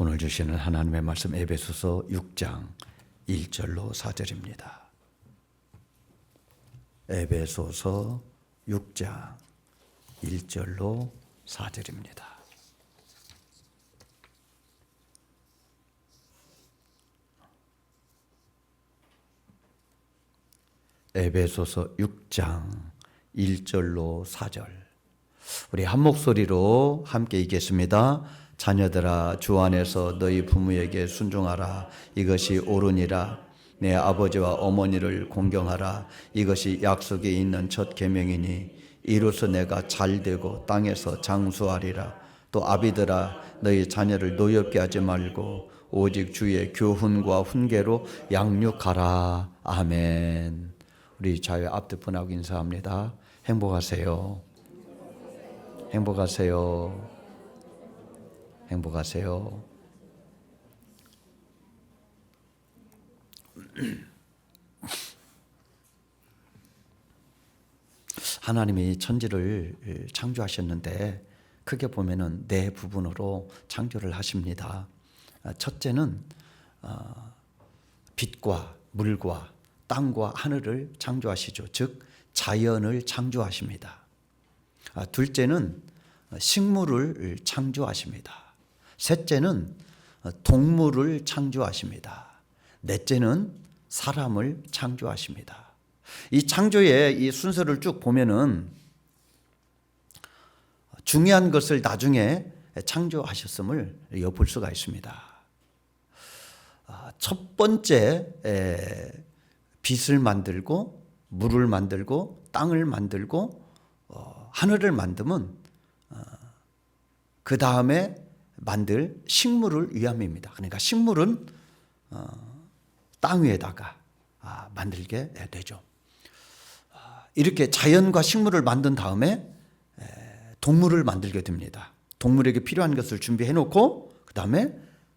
오늘 주시는 하나님의 말씀 에베소서 6장 1절로 4절입니다. 에베소서 6장 1절로 4절입니다. 에베소서 6장 1절로 4절. 우리 한 목소리로 함께 읽겠습니다. 자녀들아, 주 안에서 너희 부모에게 순종하라. 이것이 옳으니라. 내 아버지와 어머니를 공경하라. 이것이 약속이 있는 첫 계명이니 이로써 내가 잘되고 땅에서 장수하리라. 또 아비들아, 너희 자녀를 노엽게 하지 말고 오직 주의 교훈과 훈계로 양육하라. 아멘. 우리 자유 앞뒤분하고 인사합니다. 행복하세요. 행복하세요. 행복하세요. 하나님이 천지를 창조하셨는데 크게 보면은 네 부분으로 창조를 하십니다. 첫째는 빛과 물과 땅과 하늘을 창조하시죠. 즉 자연을 창조하십니다. 둘째는 식물을 창조하십니다. 셋째는 동물을 창조하십니다. 넷째는 사람을 창조하십니다. 이 창조의 이 순서를 쭉 보면은 중요한 것을 나중에 창조하셨음을 엿볼 수가 있습니다. 첫 번째 빛을 만들고 물을 만들고 땅을 만들고 하늘을 만들면 그 다음에 만들 식물을 위함입니다. 그러니까 식물은 땅 위에다가 만들게 되죠. 이렇게 자연과 식물을 만든 다음에 동물을 만들게 됩니다. 동물에게 필요한 것을 준비해 놓고 그 다음에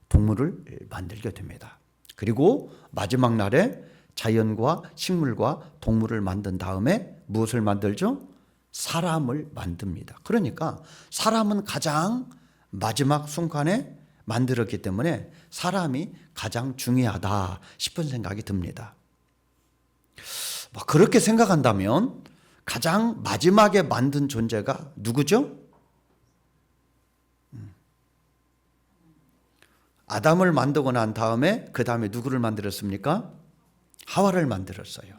동물을 만들게 됩니다. 그리고 마지막 날에 자연과 식물과 동물을 만든 다음에 무엇을 만들죠? 사람을 만듭니다. 그러니까 사람은 가장 마지막 순간에 만들었기 때문에 사람이 가장 중요하다 싶은 생각이 듭니다. 그렇게 생각한다면 가장 마지막에 만든 존재가 누구죠? 아담을 만들고 난 다음에 그 다음에 누구를 만들었습니까? 하와를 만들었어요.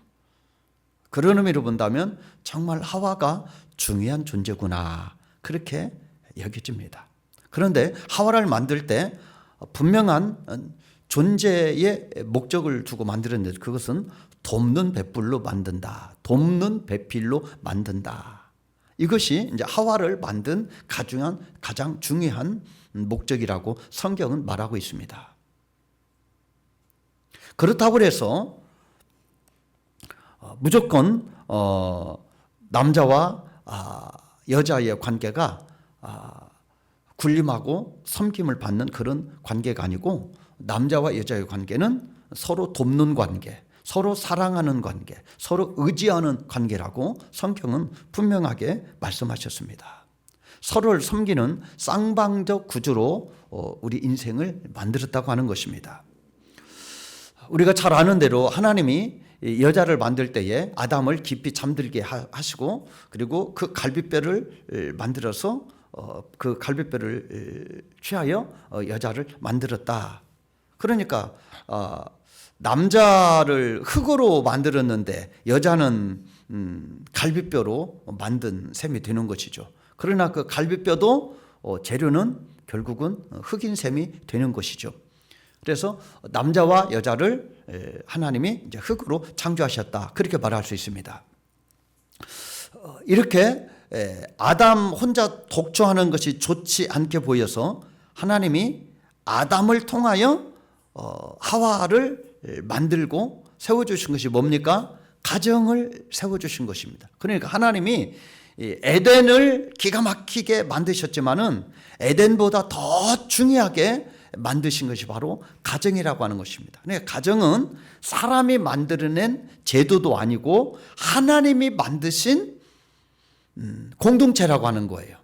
그런 의미로 본다면 정말 하와가 중요한 존재구나 그렇게 여겨집니다. 그런데 하와를 만들 때 분명한 존재의 목적을 두고 만들었는데 그것은 돕는 배불로 만든다. 돕는 배필로 만든다. 이것이 이제 하와를 만든 가장 중요한 목적이라고 성경은 말하고 있습니다. 그렇다고 해서 무조건 남자와 여자의 관계가 군림하고 섬김을 받는 그런 관계가 아니고 남자와 여자의 관계는 서로 돕는 관계, 서로 사랑하는 관계, 서로 의지하는 관계라고 성경은 분명하게 말씀하셨습니다. 서로를 섬기는 쌍방적 구조로 우리 인생을 만들었다고 하는 것입니다. 우리가 잘 아는 대로 하나님이 여자를 만들 때에 아담을 깊이 잠들게 하시고 그리고 그 갈비뼈를 만들어서 그 갈비뼈를 취하여 여자를 만들었다. 그러니까 남자를 흙으로 만들었는데 여자는 갈비뼈로 만든 셈이 되는 것이죠. 그러나 그 갈비뼈도 재료는 결국은 흙인 셈이 되는 것이죠. 그래서 남자와 여자를 하나님이 이제 흙으로 창조하셨다. 그렇게 말할 수 있습니다. 이렇게 아담 혼자 독초하는 것이 좋지 않게 보여서 하나님이 아담을 통하여 하와를 만들고 세워주신 것이 뭡니까? 가정을 세워주신 것입니다. 그러니까 하나님이 에덴을 기가 막히게 만드셨지만은 에덴보다 더 중요하게 만드신 것이 바로 가정이라고 하는 것입니다. 그러니까 가정은 사람이 만들어낸 제도도 아니고 하나님이 만드신 공동체라고 하는 거예요.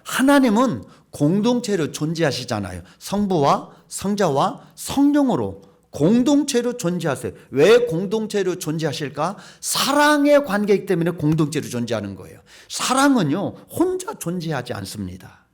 하나님은 공동체로 존재하시잖아요. 성부와 성자와 성령으로 공동체로 존재하세요. 왜 공동체로 존재하실까? 사랑의 관계이기 때문에 공동체로 존재하는 거예요. 사랑은요, 혼자 존재하지 않습니다.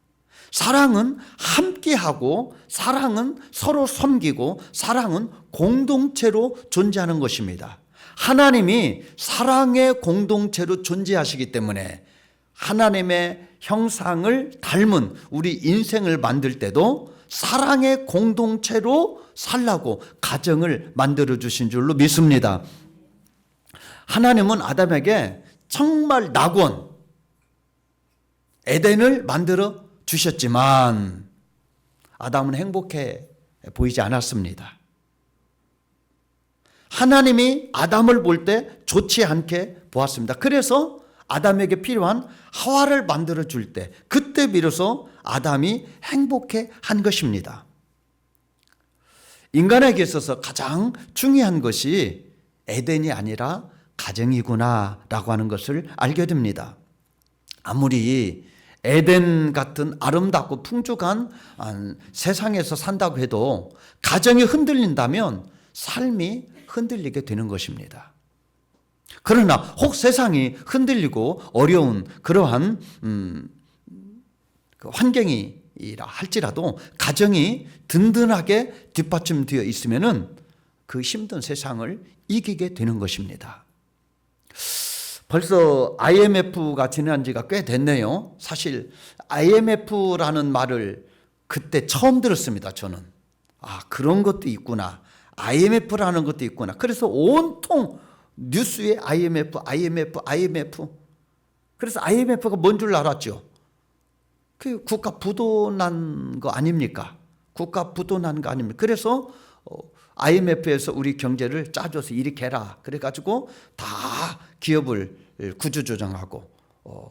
사랑은 함께하고, 사랑은 서로 섬기고, 사랑은 공동체로 존재하는 것입니다. 하나님이 사랑의 공동체로 존재하시기 때문에 하나님의 형상을 닮은 우리 인생을 만들 때도 사랑의 공동체로 살라고 가정을 만들어 주신 줄로 믿습니다. 하나님은 아담에게 정말 낙원 에덴을 만들어 주셨지만 아담은 행복해 보이지 않았습니다. 하나님이 아담을 볼 때 좋지 않게 보았습니다. 그래서 아담에게 필요한 하와를 만들어 줄 때, 그때 비로소 아담이 행복해 한 것입니다. 인간에게 있어서 가장 중요한 것이 에덴이 아니라 가정이구나라고 하는 것을 알게 됩니다. 아무리 에덴 같은 아름답고 풍족한 세상에서 산다고 해도 가정이 흔들린다면 삶이 흔들리게 되는 것입니다. 그러나 혹 세상이 흔들리고 어려운 그러한 그 환경이라 할지라도 가정이 든든하게 뒷받침되어 있으면은 그 힘든 세상을 이기게 되는 것입니다. 벌써 IMF가 지난 지가 꽤 됐네요. 사실 IMF라는 말을 그때 처음 들었습니다. 저는 그런 것도 있구나, IMF라는 것도 있구나. 그래서 온통 뉴스에 IMF. 그래서 IMF가 뭔 줄 알았죠. 그 국가 부도난 거 아닙니까? 국가 부도난 거 아닙니까? 그래서 IMF에서 우리 경제를 짜줘서 이렇게 해라. 그래가지고 다 기업을 구조조정하고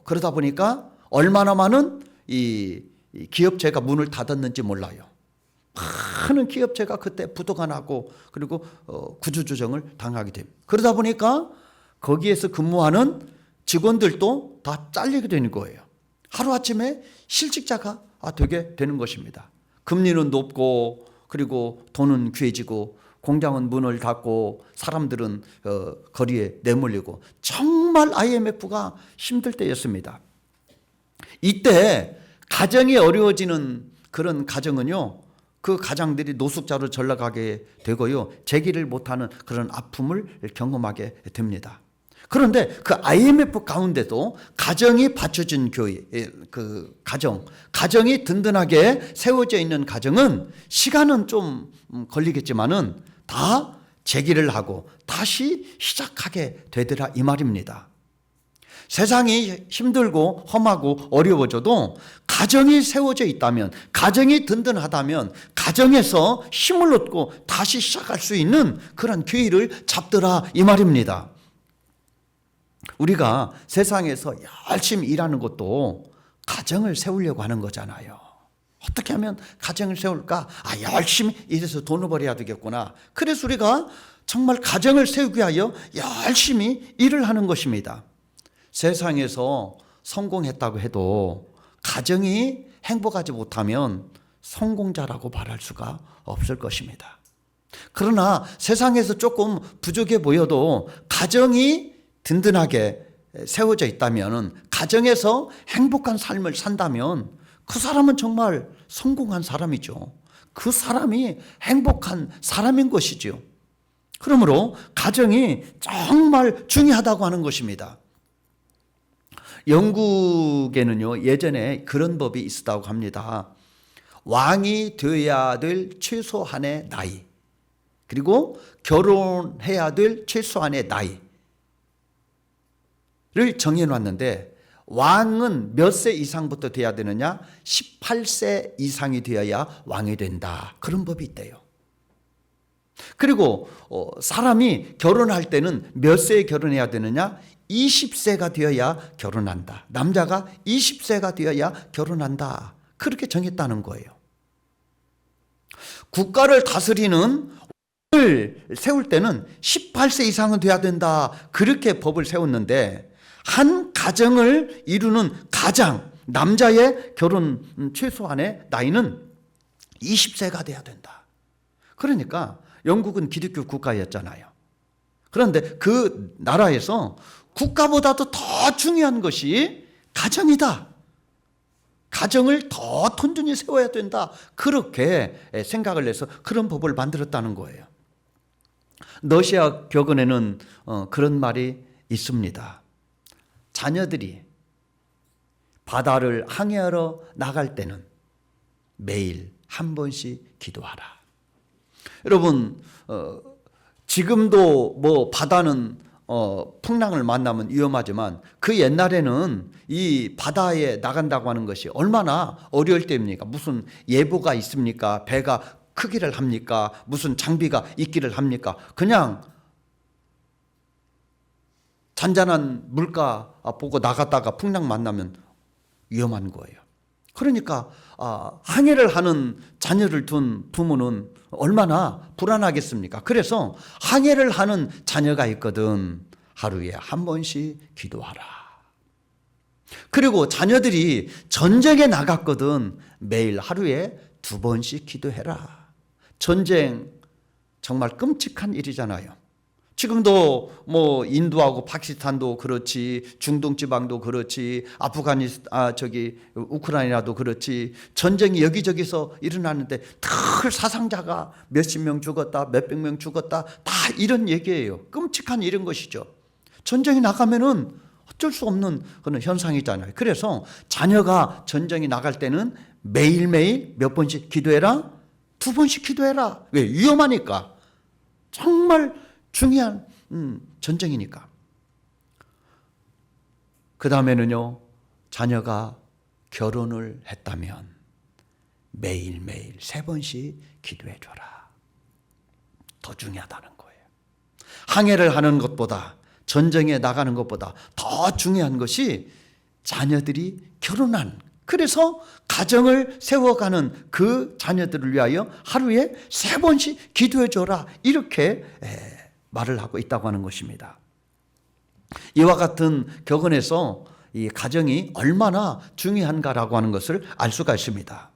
그러다 보니까 얼마나 많은 이 기업체가 문을 닫았는지 몰라요. 많은 기업체가 그때 부도가 나고 그리고 구조조정을 당하게 됩니다. 그러다 보니까 거기에서 근무하는 직원들도 다 잘리게 되는 거예요. 하루아침에 실직자가 되게 되는 것입니다. 금리는 높고 그리고 돈은 귀해지고 공장은 문을 닫고 사람들은 거리에 내몰리고 정말 IMF가 힘들 때였습니다. 이때 가정이 어려워지는 그런 가정은요, 그 가장들이 노숙자로 전락하게 되고요, 재기를 못하는 그런 아픔을 경험하게 됩니다. 그런데 그 IMF 가운데도 가정이 받쳐진 교회, 그 가정이 든든하게 세워져 있는 가정은 시간은 좀 걸리겠지만은 다 재기를 하고 다시 시작하게 되더라 이 말입니다. 세상이 힘들고 험하고 어려워져도 가정이 세워져 있다면, 가정이 든든하다면 가정에서 힘을 얻고 다시 시작할 수 있는 그런 기회를 잡더라 이 말입니다. 우리가 세상에서 열심히 일하는 것도 가정을 세우려고 하는 거잖아요. 어떻게 하면 가정을 세울까? 열심히 일해서 돈을 벌어야 되겠구나. 그래서 우리가 정말 가정을 세우기 위하여 열심히 일을 하는 것입니다. 세상에서 성공했다고 해도 가정이 행복하지 못하면 성공자라고 말할 수가 없을 것입니다. 그러나 세상에서 조금 부족해 보여도 가정이 든든하게 세워져 있다면, 가정에서 행복한 삶을 산다면 그 사람은 정말 성공한 사람이죠. 그 사람이 행복한 사람인 것이죠. 그러므로 가정이 정말 중요하다고 하는 것입니다. 영국에는요, 예전에 그런 법이 있었다고 합니다. 왕이 되어야 될 최소한의 나이, 그리고 결혼해야 될 최소한의 나이를 정해놨는데, 왕은 몇 세 이상부터 돼야 되느냐? 18세 이상이 되어야 왕이 된다. 그런 법이 있대요. 그리고 사람이 결혼할 때는 몇 세에 결혼해야 되느냐? 20세가 되어야 결혼한다. 남자가 20세가 되어야 결혼한다. 그렇게 정했다는 거예요. 국가를 다스리는 왕을 세울 때는 18세 이상은 돼야 된다. 그렇게 법을 세웠는데, 한 가정을 이루는 가장, 남자의 결혼 최소한의 나이는 20세가 돼야 된다. 그러니까 영국은 기독교 국가였잖아요. 그런데 그 나라에서 국가보다도 더 중요한 것이 가정이다. 가정을 더 튼튼히 세워야 된다. 그렇게 생각을 해서 그런 법을 만들었다는 거예요. 러시아 격언에는 그런 말이 있습니다. 자녀들이 바다를 항해하러 나갈 때는 매일 한 번씩 기도하라. 여러분, 지금도 뭐 바다는 풍랑을 만나면 위험하지만 그 옛날에는 이 바다에 나간다고 하는 것이 얼마나 어려울 때입니까? 무슨 예보가 있습니까? 배가 크기를 합니까? 무슨 장비가 있기를 합니까? 그냥 잔잔한 물가 보고 나갔다가 풍랑 만나면 위험한 거예요. 그러니까 항해를 하는 자녀를 둔 부모는 얼마나 불안하겠습니까? 그래서 항해를 하는 자녀가 있거든 하루에 한 번씩 기도하라. 그리고 자녀들이 전쟁에 나갔거든 매일 하루에 2번씩 기도해라. 전쟁 정말 끔찍한 일이잖아요. 지금도 뭐 인도하고 파키스탄도 그렇지, 중동 지방도 그렇지, 우크라이나도 그렇지, 전쟁이 여기저기서 일어나는데 늘 사상자가 몇십 명 죽었다, 몇백 명 죽었다, 다 이런 얘기예요. 끔찍한 이런 것이죠. 전쟁이 나가면은 어쩔 수 없는 그런 현상이잖아요. 그래서 자녀가 전쟁이 나갈 때는 매일매일 몇 번씩 기도해라? 2번씩 기도해라. 왜? 위험하니까. 정말 중요한 전쟁이니까. 그 다음에는요, 자녀가 결혼을 했다면 매일매일 3번씩 기도해줘라. 더 중요하다는 거예요. 항해를 하는 것보다, 전쟁에 나가는 것보다 더 중요한 것이 자녀들이 결혼한, 그래서 가정을 세워가는 그 자녀들을 위하여 하루에 3번씩 기도해줘라. 이렇게 말을 하고 있다고 하는 것입니다. 이와 같은 격언에서 이 가정이 얼마나 중요한가라고 하는 것을 알 수가 있습니다.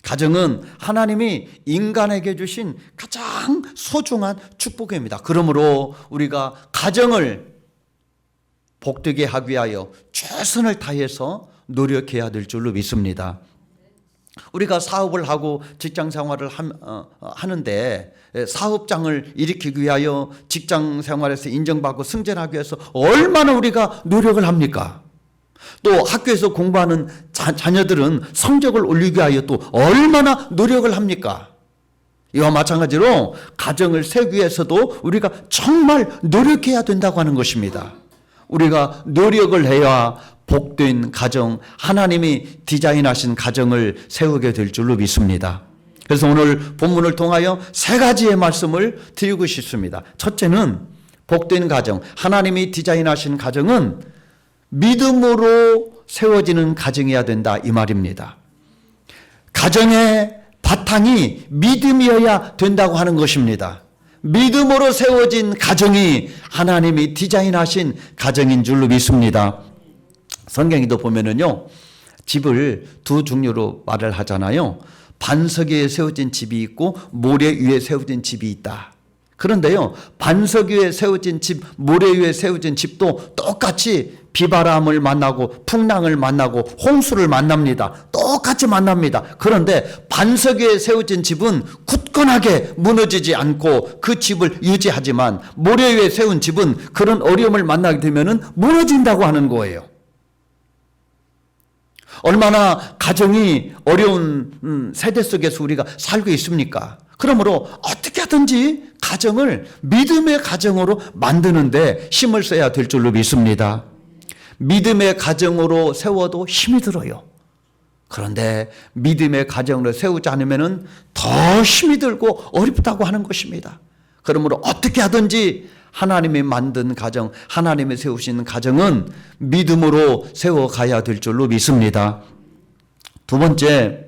가정은 하나님이 인간에게 주신 가장 소중한 축복입니다. 그러므로 우리가 가정을 복되게 하기 위하여 최선을 다해서 노력해야 될 줄로 믿습니다. 우리가 사업을 하고 직장 생활을 하는데 사업장을 일으키기 위하여 직장 생활에서 인정받고 승진하기 위해서 얼마나 우리가 노력을 합니까? 또 학교에서 공부하는 자녀들은 성적을 올리기 위하여 또 얼마나 노력을 합니까? 이와 마찬가지로 가정을 세우기 위해서도 우리가 정말 노력해야 된다고 하는 것입니다. 우리가 노력을 해야 복된 가정, 하나님이 디자인하신 가정을 세우게 될 줄로 믿습니다. 그래서 오늘 본문을 통하여 3가지의 말씀을 드리고 싶습니다. 첫째는 복된 가정, 하나님이 디자인하신 가정은 믿음으로 세워지는 가정이어야 된다, 이 말입니다. 가정의 바탕이 믿음이어야 된다고 하는 것입니다. 믿음으로 세워진 가정이 하나님이 디자인하신 가정인 줄로 믿습니다. 성경에도 보면은요, 집을 2 종류로 말을 하잖아요. 반석 위에 세워진 집이 있고 모래 위에 세워진 집이 있다. 그런데요, 반석 위에 세워진 집, 모래 위에 세워진 집도 똑같이 비바람을 만나고 풍랑을 만나고 홍수를 만납니다. 똑같이 만납니다. 그런데 반석 위에 세워진 집은 굳건하게 무너지지 않고 그 집을 유지하지만 모래 위에 세운 집은 그런 어려움을 만나게 되면 무너진다고 하는 거예요. 얼마나 가정이 어려운 세대 속에서 우리가 살고 있습니까? 그러므로 어떻게 하든지 가정을 믿음의 가정으로 만드는데 힘을 써야 될 줄로 믿습니다. 믿음의 가정으로 세워도 힘이 들어요. 그런데 믿음의 가정으로 세우지 않으면 더 힘이 들고 어렵다고 하는 것입니다. 그러므로 어떻게 하든지 하나님이 만든 가정, 하나님이 세우신 가정은 믿음으로 세워가야 될 줄로 믿습니다. 2번째,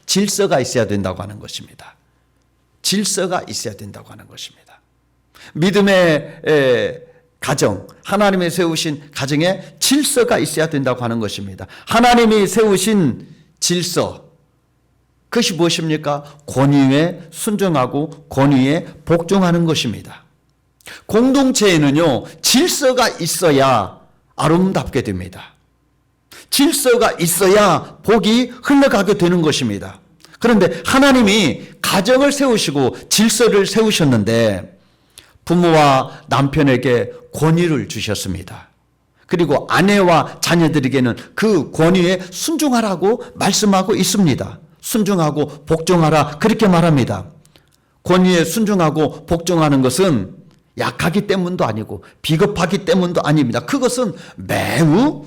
질서가 있어야 된다고 하는 것입니다. 질서가 있어야 된다고 하는 것입니다. 믿음의 가정, 하나님이 세우신 가정에 질서가 있어야 된다고 하는 것입니다. 하나님이 세우신 질서, 그것이 무엇입니까? 권위에 순종하고 권위에 복종하는 것입니다. 공동체에는요, 질서가 있어야 아름답게 됩니다. 질서가 있어야 복이 흘러가게 되는 것입니다. 그런데 하나님이 가정을 세우시고 질서를 세우셨는데 부모와 남편에게 권위를 주셨습니다. 그리고 아내와 자녀들에게는 그 권위에 순종하라고 말씀하고 있습니다. 순종하고 복종하라 그렇게 말합니다. 권위에 순종하고 복종하는 것은 약하기 때문도 아니고 비겁하기 때문도 아닙니다. 그것은 매우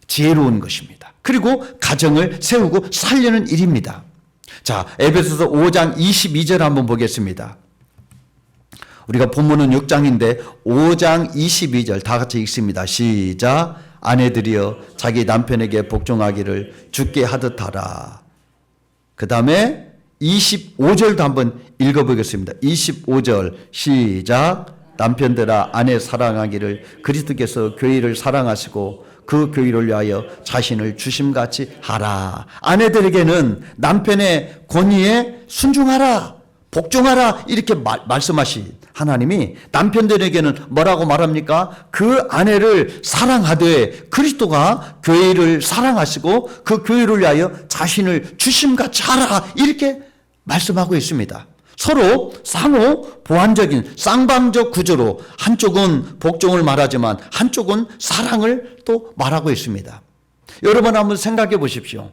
지혜로운 것입니다. 그리고 가정을 세우고 살리는 일입니다. 자, 에베소서 5장 22절 한번 보겠습니다. 우리가 본문은 6장인데 5장 22절 다 같이 읽습니다. 시작. 아내들이여 자기 남편에게 복종하기를 주께 하듯 하라. 그 다음에 25절도 한번 읽어보겠습니다. 25절 시작. 남편들아 아내 사랑하기를 그리스도께서 교회를 사랑하시고 그 교회를 위하여 자신을 주심같이 하라. 아내들에게는 남편의 권위에 순종하라, 복종하라 이렇게 말씀하신 하나님이 남편들에게는 뭐라고 말합니까? 그 아내를 사랑하되 그리스도가 교회를 사랑하시고 그 교회를 위하여 자신을 주심같이 하라 이렇게 말씀하고 있습니다. 서로 상호 보완적인 쌍방적 구조로 한쪽은 복종을 말하지만 한쪽은 사랑을 또 말하고 있습니다. 여러분 한번 생각해 보십시오.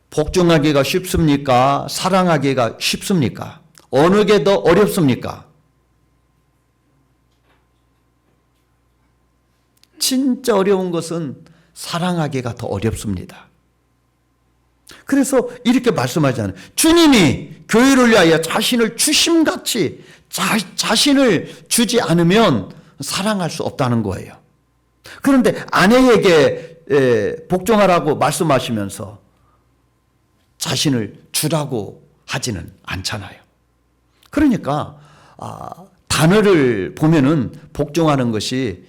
복종하기가 쉽습니까? 사랑하기가 쉽습니까? 어느 게 더 어렵습니까? 진짜 어려운 것은 사랑하기가 더 어렵습니다. 그래서 이렇게 말씀하잖아요. 주님이 교회를 위하여 자신을 주심같이 자신을 주지 않으면 사랑할 수 없다는 거예요. 그런데 아내에게 복종하라고 말씀하시면서 자신을 주라고 하지는 않잖아요. 그러니까 단어를 보면은 복종하는 것이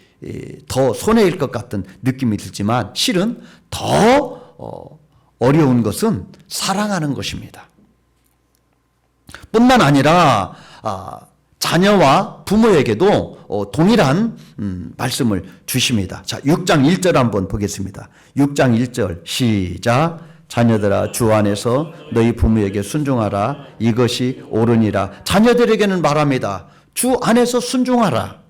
더 손해일 것 같은 느낌이 들지만 실은 더 어려운 것은 사랑하는 것입니다. 뿐만 아니라 자녀와 부모에게도 동일한 말씀을 주십니다. 자, 6장 1절 한번 보겠습니다. 6장 1절 시작. 자녀들아 주 안에서 너희 부모에게 순종하라. 이것이 옳으니라. 자녀들에게는 말합니다. 주 안에서 순종하라.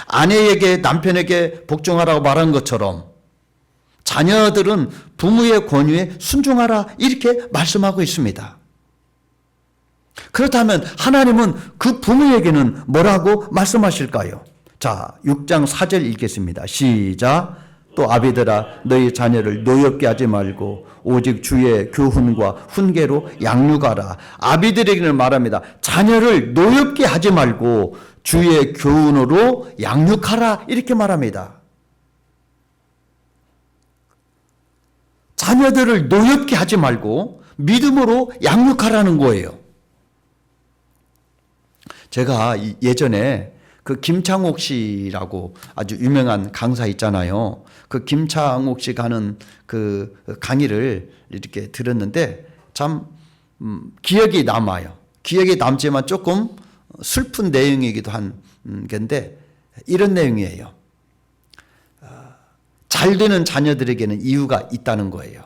아내에게 남편에게 복종하라고 말한 것처럼 자녀들은 부모의 권위에 순종하라 이렇게 말씀하고 있습니다. 그렇다면 하나님은 그 부모에게는 뭐라고 말씀하실까요? 자, 6장 4절 읽겠습니다. 시작. 또 아비들아 너희 자녀를 노엽게 하지 말고 오직 주의 교훈과 훈계로 양육하라. 아비들에게는 말합니다. 자녀를 노엽게 하지 말고 주의 교훈으로 양육하라 이렇게 말합니다. 자녀들을 노엽게 하지 말고 믿음으로 양육하라는 거예요. 제가 예전에 그 김창옥 씨라고 아주 유명한 강사 있잖아요. 그 김창옥 씨가 하는 그 강의를 이렇게 들었는데 참 기억이 남아요. 기억이 남지만 조금 슬픈 내용이기도 한 건데 이런 내용이에요. 잘 되는 자녀들에게는 이유가 있다는 거예요.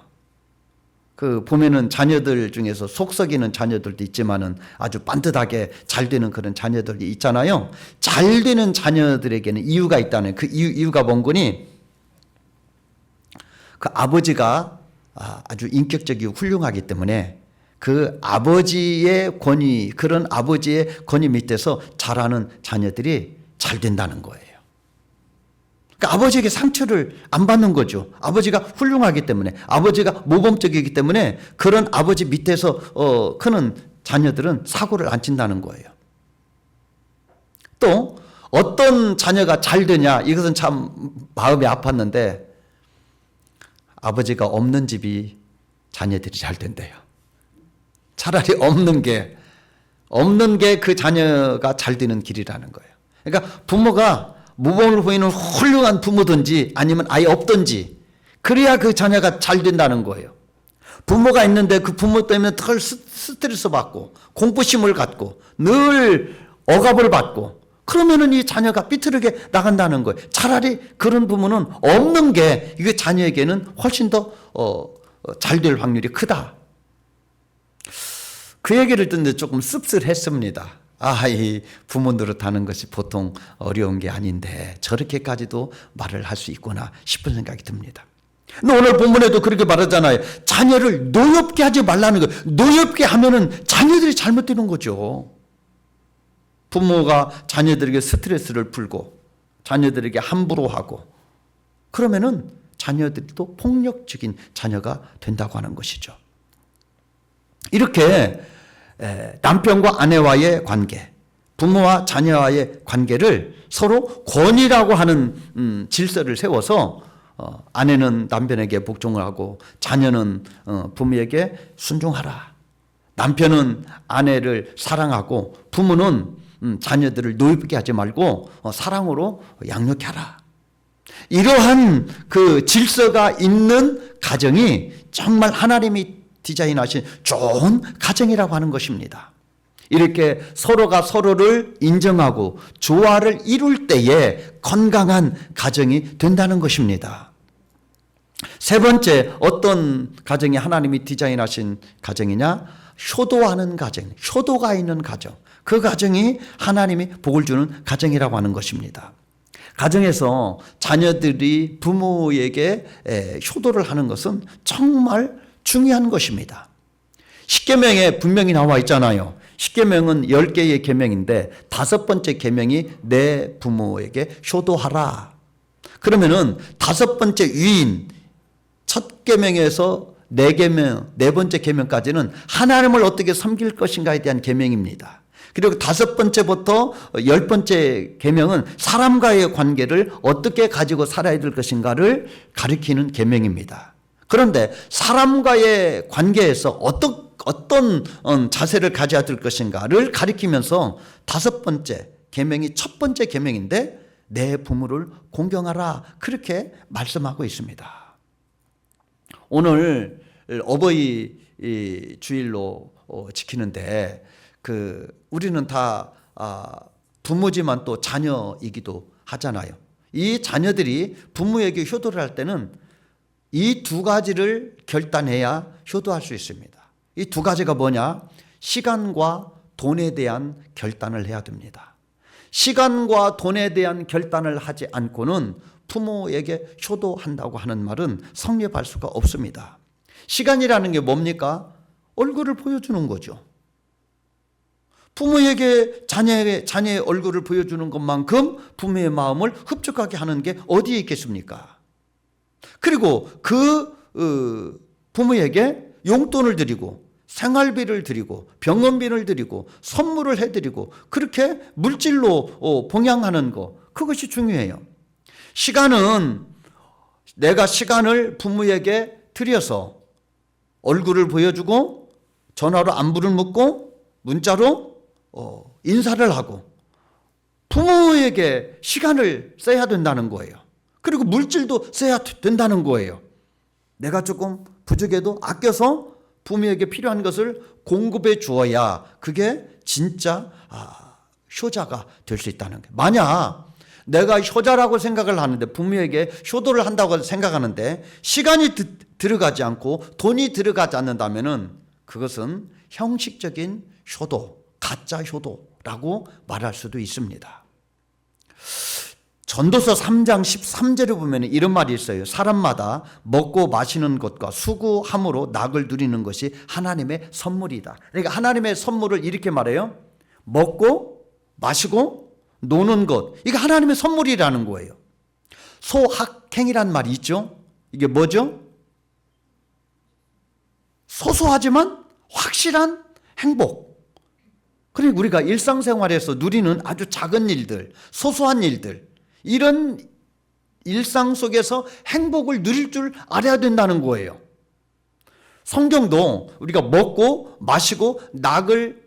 그 보면은 자녀들 중에서 속 썩이는 자녀들도 있지만은 아주 반듯하게 잘 되는 그런 자녀들이 있잖아요. 잘 되는 자녀들에게는 이유가 있다는 그 이유가 뭔 거니? 그 아버지가 아주 인격적이고 훌륭하기 때문에 그 아버지의 권위, 그런 아버지의 권위 밑에서 자라는 자녀들이 잘 된다는 거예요. 그러니까 아버지에게 상처를 안 받는 거죠. 아버지가 훌륭하기 때문에, 아버지가 모범적이기 때문에 그런 아버지 밑에서 크는 자녀들은 사고를 안 친다는 거예요. 또 어떤 자녀가 잘 되냐, 이것은 참 마음이 아팠는데 아버지가 없는 집이 자녀들이 잘 된대요. 차라리 없는 게 없는 게 그 자녀가 잘 되는 길이라는 거예요. 그러니까 부모가 모범을 보이는 훌륭한 부모든지 아니면 아예 없든지 그래야 그 자녀가 잘 된다는 거예요. 부모가 있는데 그 부모 때문에 덜 스트레스 받고 공포심을 갖고 늘 억압을 받고 그러면은 이 자녀가 삐뚤게 나간다는 거예요. 차라리 그런 부모는 없는 게 이게 자녀에게는 훨씬 더 잘 될 확률이 크다. 그 얘기를 듣는데 조금 씁쓸했습니다. 이 부모 노릇하는 것이 보통 어려운 게 아닌데 저렇게까지도 말을 할 수 있구나 싶은 생각이 듭니다. 근데 오늘 본문에도 그렇게 말하잖아요. 자녀를 노엽게 하지 말라는 거예요. 노엽게 하면은 자녀들이 잘못되는 거죠. 부모가 자녀들에게 스트레스를 풀고 자녀들에게 함부로 하고 그러면은 자녀들이 또 폭력적인 자녀가 된다고 하는 것이죠. 이렇게 남편과 아내와의 관계, 부모와 자녀와의 관계를 서로 권위라고 하는 질서를 세워서 아내는 남편에게 복종을 하고 자녀는 부모에게 순종하라. 남편은 아내를 사랑하고 부모는 자녀들을 노엽게 하지 말고 사랑으로 양육하라. 이러한 그 질서가 있는 가정이 정말 하나님이 디자인하신 좋은 가정이라고 하는 것입니다. 이렇게 서로가 서로를 인정하고 조화를 이룰 때에 건강한 가정이 된다는 것입니다. 세 번째, 어떤 가정이 하나님이 디자인하신 가정이냐? 효도하는 가정, 효도가 있는 가정. 그 가정이 하나님이 복을 주는 가정이라고 하는 것입니다. 가정에서 자녀들이 부모에게 효도를 하는 것은 정말 중요한 것입니다. 십계명에 분명히 나와 있잖아요. 십계명은 10개의 계명인데 5번째 계명이 내 부모에게 효도하라. 그러면은 5번째 위인 첫 계명에서 4계명, 4번째 계명까지는 하나님을 어떻게 섬길 것인가에 대한 계명입니다. 그리고 5번째부터 10번째 계명은 사람과의 관계를 어떻게 가지고 살아야 될 것인가를 가리키는 계명입니다. 그런데 사람과의 관계에서 어떤 자세를 가져야 될 것인가를 가리키면서 5번째 계명이 첫 번째 계명인데 내 부모를 공경하라 그렇게 말씀하고 있습니다. 오늘 어버이 주일로 지키는데 우리는 다 부모지만 또 자녀이기도 하잖아요. 이 자녀들이 부모에게 효도를 할 때는 이 2가지를 결단해야 효도할 수 있습니다. 이 2가지가 뭐냐? 시간과 돈에 대한 결단을 해야 됩니다. 시간과 돈에 대한 결단을 하지 않고는 부모에게 효도한다고 하는 말은 성립할 수가 없습니다. 시간이라는 게 뭡니까? 얼굴을 보여주는 거죠. 부모에게 자녀의 얼굴을 보여주는 것만큼 부모의 마음을 흡족하게 하는 게 어디에 있겠습니까? 그리고 그 부모에게 용돈을 드리고 생활비를 드리고 병원비를 드리고 선물을 해드리고 그렇게 물질로 봉양하는 거 그것이 중요해요. 시간은 내가 시간을 부모에게 드려서 얼굴을 보여주고 전화로 안부를 묻고 문자로 인사를 하고 부모에게 시간을 써야 된다는 거예요. 그리고 물질도 써야 된다는 거예요. 내가 조금 부족해도 아껴서 부모에게 필요한 것을 공급해 주어야 그게 진짜 효자가 될 수 있다는 거예요. 만약 내가 효자라고 생각을 하는데 부모에게 효도를 한다고 생각하는데 시간이 들어가지 않고 돈이 들어가지 않는다면은 그것은 형식적인 효도, 가짜 효도라고 말할 수도 있습니다. 전도서 3장 13절에 보면 이런 말이 있어요. 사람마다 먹고 마시는 것과 수고함으로 낙을 누리는 것이 하나님의 선물이다. 그러니까 하나님의 선물을 이렇게 말해요. 먹고 마시고 노는 것. 이게 하나님의 선물이라는 거예요. 소확행이란 말이 있죠. 이게 뭐죠? 소소하지만 확실한 행복. 그리고 우리가 일상생활에서 누리는 아주 작은 일들, 소소한 일들, 이런 일상 속에서 행복을 누릴 줄 알아야 된다는 거예요. 성경도 우리가 먹고 마시고 낙을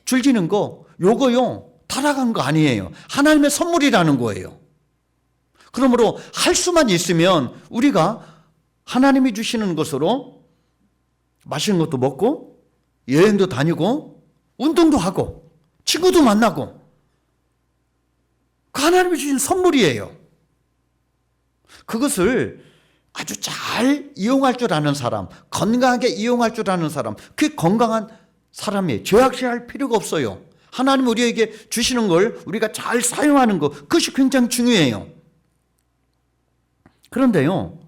줄지는 거 요거요 타락한 거 아니에요. 하나님의 선물이라는 거예요. 그러므로 할 수만 있으면 우리가 하나님이 주시는 것으로 맛있는 것도 먹고 여행도 다니고 운동도 하고 친구도 만나고 그 하나님이 주신 선물이에요. 그것을 아주 잘 이용할 줄 아는 사람, 건강하게 이용할 줄 아는 사람, 그게 건강한 사람이에요. 죄악시할 필요가 없어요. 하나님 우리에게 주시는 걸 우리가 잘 사용하는 것, 그것이 굉장히 중요해요. 그런데요,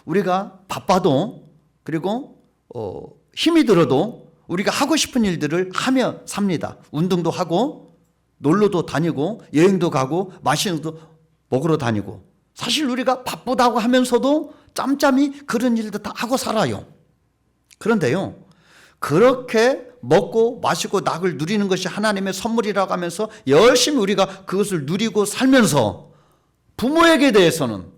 우리가 바빠도 그리고 힘이 들어도 우리가 하고 싶은 일들을 하며 삽니다. 운동도 하고 놀러도 다니고 여행도 가고 맛있는 것도 먹으러 다니고 사실 우리가 바쁘다고 하면서도 짬짬이 그런 일도 다 하고 살아요. 그런데요, 그렇게 먹고 마시고 낙을 누리는 것이 하나님의 선물이라고 하면서 열심히 우리가 그것을 누리고 살면서 부모에게 대해서는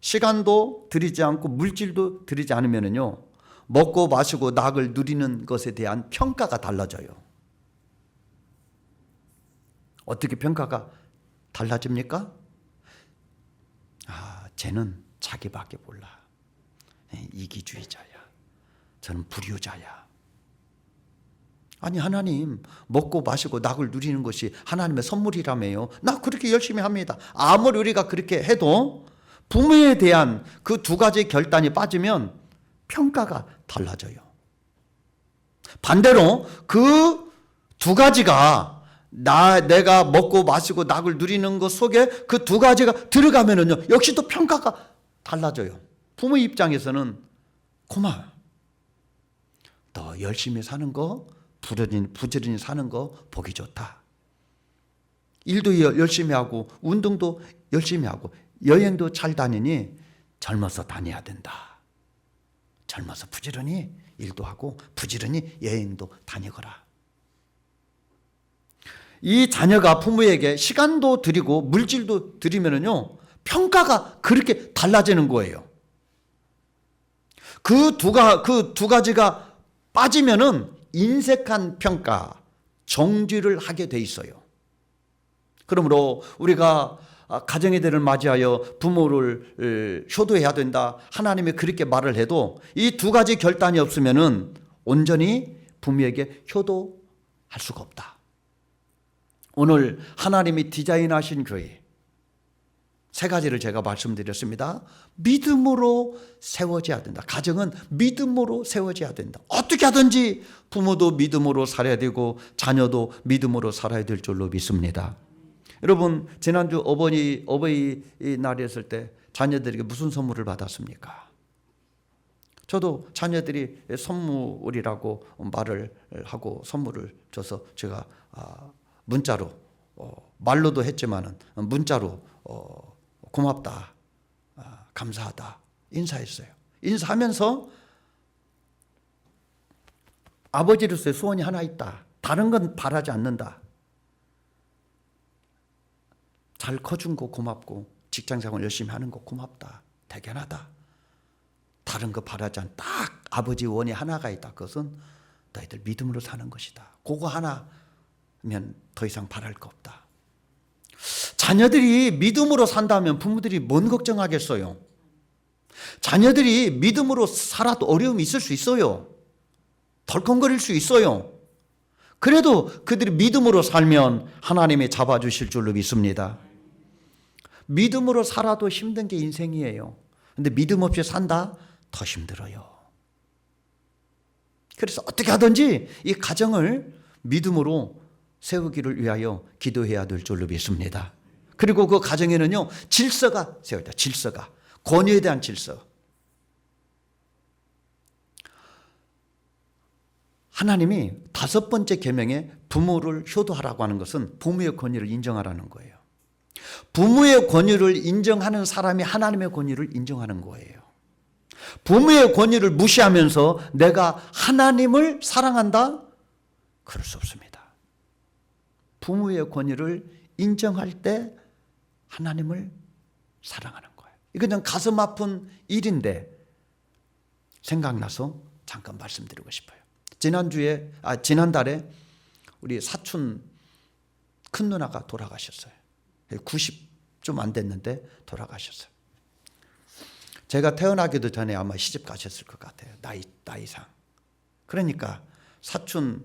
시간도 들이지 않고 물질도 들이지 않으면요, 먹고 마시고 낙을 누리는 것에 대한 평가가 달라져요. 어떻게 평가가 달라집니까? 쟤는 자기밖에 몰라. 이기주의자야. 저는 불효자야. 아니, 하나님 먹고 마시고 낙을 누리는 것이 하나님의 선물이라며요. 나 그렇게 열심히 합니다. 아무리 우리가 그렇게 해도 부모에 대한 그 두 가지 결단이 빠지면 평가가 달라져요. 반대로 그 두 가지가 내가 먹고 마시고 낙을 누리는 것 속에 그 두 가지가 들어가면은요, 역시 또 평가가 달라져요. 부모 입장에서는 고마워. 너 열심히 사는 거, 부지런히 사는 거 보기 좋다. 일도 열심히 하고 운동도 열심히 하고 여행도 잘 다니니 젊어서 다녀야 된다. 젊어서 부지런히 일도 하고 부지런히 여행도 다니거라. 이 자녀가 부모에게 시간도 드리고 물질도 드리면은요, 평가가 그렇게 달라지는 거예요. 그 두 가지가 빠지면은 인색한 평가, 정죄를 하게 돼 있어요. 그러므로 우리가 가정의 대를 맞이하여 부모를 효도해야 된다, 하나님이 그렇게 말을 해도 이 두 가지 결단이 없으면은 온전히 부모에게 효도할 수가 없다. 오늘 하나님이 디자인하신 교회 세 가지를 제가 말씀드렸습니다. 믿음으로 세워져야 된다. 가정은 믿음으로 세워져야 된다. 어떻게 하든지 부모도 믿음으로 살아야 되고 자녀도 믿음으로 살아야 될 줄로 믿습니다. 여러분, 지난주 어버이날이었을 때 자녀들에게 무슨 선물을 받았습니까? 저도 자녀들이 선물이라고 말을 하고 선물을 줘서 제가 문자로 말로도 했지만은 문자로 고맙다, 감사하다 인사했어요. 인사하면서 아버지로서의 소원이 하나 있다. 다른 건 바라지 않는다. 잘 커준 거 고맙고 직장생활 열심히 하는 거 고맙다. 대견하다. 다른 거 바라지 않. 딱 아버지 원이 하나가 있다. 그것은 너희들 믿음으로 사는 것이다. 그거 하나면 더 이상 바랄 거 없다. 자녀들이 믿음으로 산다면 부모들이 뭔 걱정하겠어요? 자녀들이 믿음으로 살아도 어려움이 있을 수 있어요. 덜컹거릴 수 있어요. 그래도 그들이 믿음으로 살면 하나님이 잡아주실 줄로 믿습니다. 믿음으로 살아도 힘든 게 인생이에요. 근데 믿음 없이 산다? 더 힘들어요. 그래서 어떻게 하든지 이 가정을 믿음으로 세우기를 위하여 기도해야 될 줄로 믿습니다. 그리고 그 가정에는요, 질서가 세워야 돼요. 질서가. 권위에 대한 질서. 하나님이 5번째 계명에 부모를 효도하라고 하는 것은 부모의 권위를 인정하라는 거예요. 부모의 권위를 인정하는 사람이 하나님의 권위를 인정하는 거예요. 부모의 권위를 무시하면서 내가 하나님을 사랑한다? 그럴 수 없습니다. 부모의 권위를 인정할 때 하나님을 사랑하는 거예요. 이건 그냥 가슴 아픈 일인데 생각나서 잠깐 말씀드리고 싶어요. 지난달에 우리 사촌 큰 누나가 돌아가셨어요. 90 좀 안 됐는데 돌아가셨어요. 제가 태어나기도 전에 아마 시집 가셨을 것 같아요. 나이상. 그러니까 사촌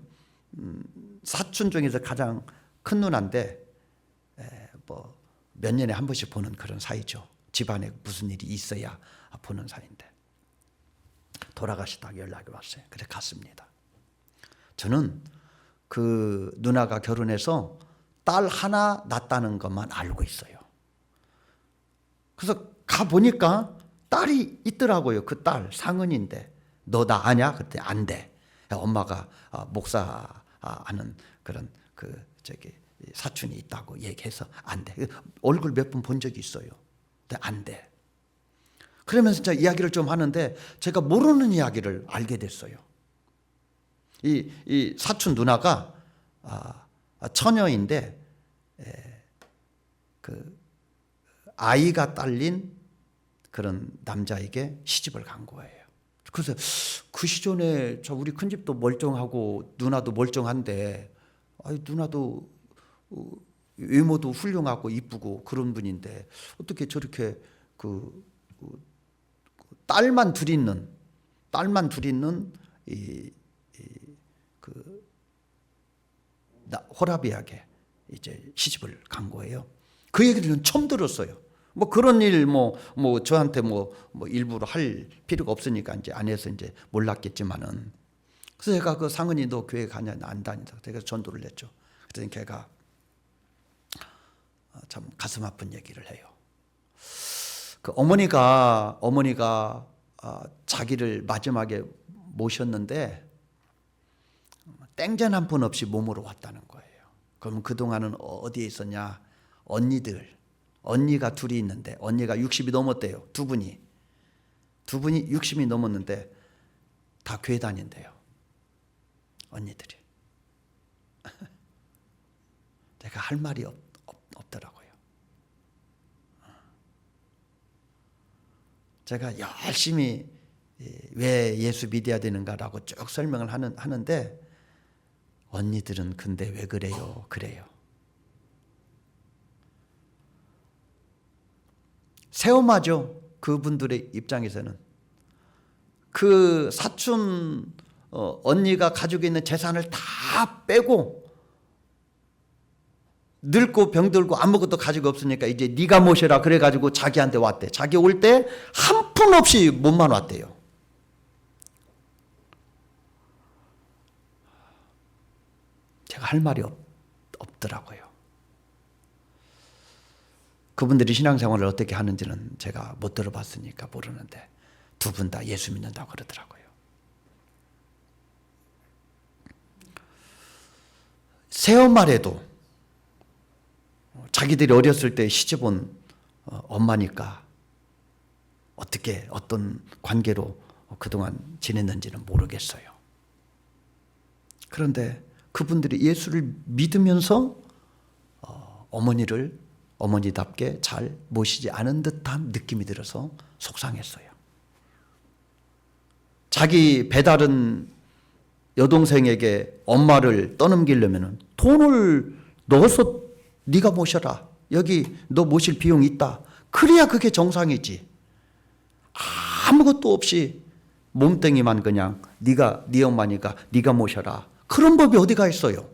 중에서 가장 큰 누나인데 뭐 몇 년에 한 번씩 보는 그런 사이죠. 집안에 무슨 일이 있어야 보는 사이인데 돌아가시다가 연락이 왔어요. 그래 갔습니다. 저는 그 누나가 결혼해서 딸 하나 낳았다는 것만 알고 있어요. 그래서 가보니까 딸이 있더라고요. 그 딸 상은인데 너 나 아냐? 그때 안 돼. 엄마가 목사 하는 그런 사촌이 있다고 얘기해서 안 돼. 얼굴 몇 번 본 적이 있어요. 근데 안 돼. 그러면서 진짜 이야기를 좀 하는데 제가 모르는 이야기를 알게 됐어요. 이 사촌 누나가 처녀인데 그 아이가 딸린 그런 남자에게 시집을 간 거예요. 그래서 그 시절에 우리 큰집도 멀쩡하고 누나도 멀쩡한데 누나도 외모도 훌륭하고 이쁘고 그런 분인데 어떻게 저렇게 딸만 둘 있는 호라비에게 이제 시집을 간 거예요. 그 얘기를 처음 들었어요. 뭐 그런 일 저한테 일부러 할 필요가 없으니까 이제 안 해서 이제 몰랐겠지만은. 그래서 제가 그 상은이 너 교회 가냐 안 다니다. 제가 전도를 했죠. 그랬더니 걔가 참 가슴 아픈 얘기를 해요. 그 어머니가 자기를 마지막에 모셨는데 땡전 한 푼 없이 몸으로 왔다는 거예요. 그럼 그동안은 어디에 있었냐? 언니가 둘이 있는데 언니가 60이 넘었대요. 두 분이 60이 넘었는데 다 교회 다닌대요. 언니들이. 내가 할 말이 없더라고요. 제가 열심히 왜 예수 믿어야 되는가라고 쭉 설명을 하는데 언니들은 근데 왜 그래요? 새엄마죠. 그분들의 입장에서는 그 사촌 언니가 가지고 있는 재산을 다 빼고 늙고 병들고 아무것도 가지고 없으니까 이제 네가 모셔라 그래가지고 자기한테 왔대. 자기 올 때 한 푼 없이 몸만 왔대요. 제가 할 말이 없더라고요. 그분들이 신앙생활을 어떻게 하는지는 제가 못 들어봤으니까 모르는데 두 분 다 예수 믿는다고 그러더라고요. 새엄마래도 자기들이 어렸을 때 시집온 엄마니까 어떤 관계로 그동안 지냈는지는 모르겠어요. 그런데 그분들이 예수를 믿으면서 어머니답게 잘 모시지 않은 듯한 느낌이 들어서 속상했어요. 자기 배다른 여동생에게 엄마를 떠넘기려면 돈을 넣어서 네가 모셔라. 여기 너 모실 비용 있다. 그래야 그게 정상이지. 아무것도 없이 몸뚱이만 그냥 네 엄마니까 네가 모셔라. 그런 법이 어디가 있어요.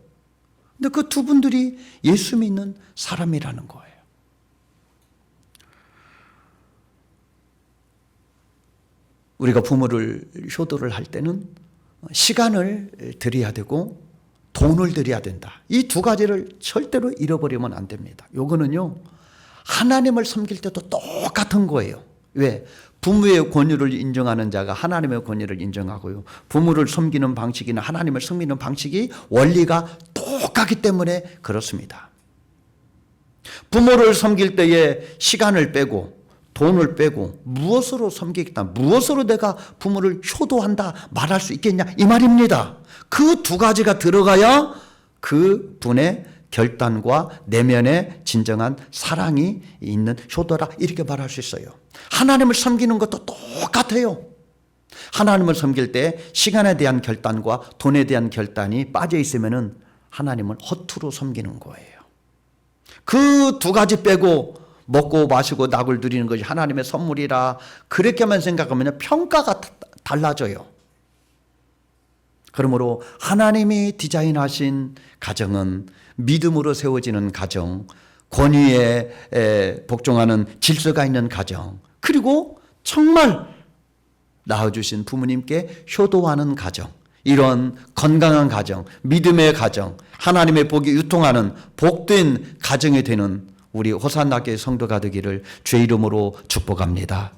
근데 그 두 분들이 예수 믿는 사람이라는 거예요. 우리가 부모를 효도를 할 때는 시간을 드려야 되고 돈을 드려야 된다. 이 두 가지를 절대로 잃어버리면 안 됩니다. 요거는요, 하나님을 섬길 때도 똑같은 거예요. 왜? 부모의 권위를 인정하는 자가 하나님의 권위를 인정하고요. 부모를 섬기는 방식이나 하나님을 섬기는 방식이 원리가 똑같기 때문에 그렇습니다. 부모를 섬길 때에 시간을 빼고 돈을 빼고 무엇으로 섬기겠다, 무엇으로 내가 부모를 효도한다 말할 수 있겠냐 이 말입니다. 그 두 가지가 들어가야 그 분의 결단과 내면의 진정한 사랑이 있는 효도라 이렇게 말할 수 있어요. 하나님을 섬기는 것도 똑같아요. 하나님을 섬길 때 시간에 대한 결단과 돈에 대한 결단이 빠져 있으면은 하나님을 허투루 섬기는 거예요. 그 두 가지 빼고 먹고 마시고 낙을 누리는 것이 하나님의 선물이라 그렇게만 생각하면 평가가 달라져요. 그러므로 하나님이 디자인하신 가정은 믿음으로 세워지는 가정, 권위에 복종하는 질서가 있는 가정, 그리고 정말 낳아주신 부모님께 효도하는 가정, 이런 건강한 가정, 믿음의 가정, 하나님의 복이 유통하는 복된 가정이 되는 우리 호산나교회 성도가 되기를 주의 이름으로 축복합니다.